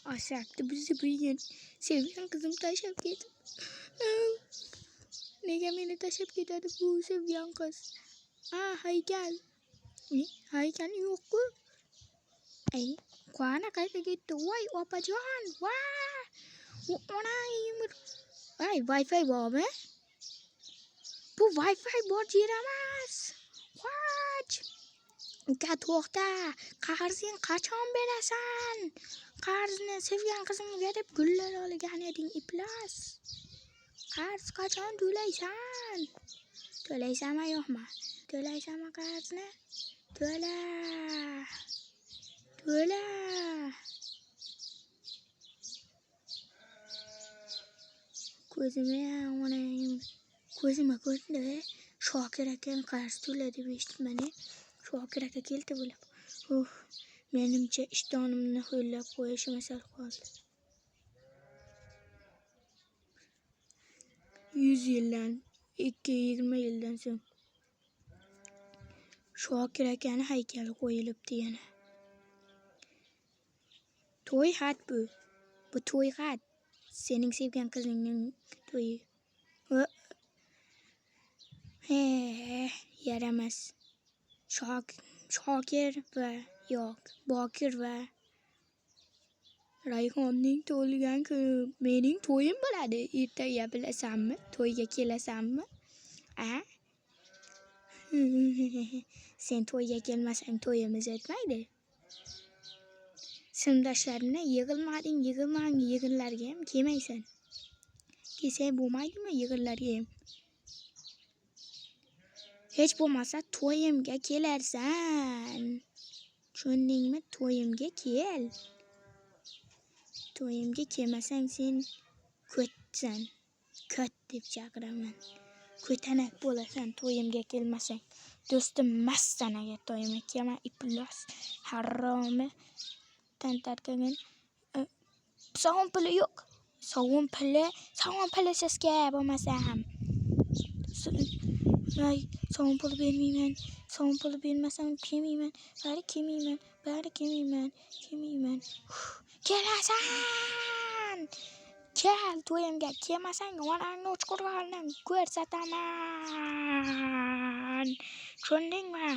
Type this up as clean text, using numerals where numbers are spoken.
Aşağıda bizi bugün sevilen kızım taşıp gitti. Nega beni taşıp gitti bu sevilen kız. Haykal. Ne? Haykal yok mu? Ay, kuana kayda gitti. Vay apacan. Vay. Ona yumur. Ay, Wi-Fi bomba. Bu Wi-Fi bot yaramaz. What? Uka to'xta, qarzing qachon berasan? Qarzni sevgan qizimga deb gullar olgan eding iflos. Qarz qachon to'laysan? To'laysanmi yo'qmi? To'laysanmi qarzni? To'la. To'la. Ko'zimga ko'rindi. Shokir akam qarz to'la deb eshitmani. Shokir aka keldi bo'lib. Menimcha ishtonimni ho'llab qo'yishim sal qoldi. 100 yildan, 220 yildan so'ng Shokir akani haykali qo'yilibdi yana. To'y xat bu. Bu to'y xat. Sening sevgan qizingning to'yi. Yaramas. Shokir va Bokir va Rayhonning to'lgan kuni mening to'yim bo'ladi. Ertaga bilasanmi? To'yga kelasanmi? Sen to'yga kelmasang to'yimiz o'tmaydi. Sinfdoshlarimni yig'inlarga ham kelmaysan. Kelsang bo'lmaydimi yig'inlarga ham? Hech bo'lmasa to'yimga kelarsan. Tushundingmi? To'yimga kel. To'yimga kelmasang sen ko'tsan. Ko't deb chaqiraman. Ko'tanak bo'lasan to'yimga kelmasang. Do'stim emassan agar to'yimga kelma iflos. Haromi. Tantarkagan. Sovun puli yo'q. Sovun pilisiz bo'lmasam. Voy, sovun puli bermayman. Sovun puli bermasam kelmayman. Bari kelmayman. Kelasan! Kel to'yimga kelmasang onangni uch qurg'ondan ko'rsataman. Tushundingmi?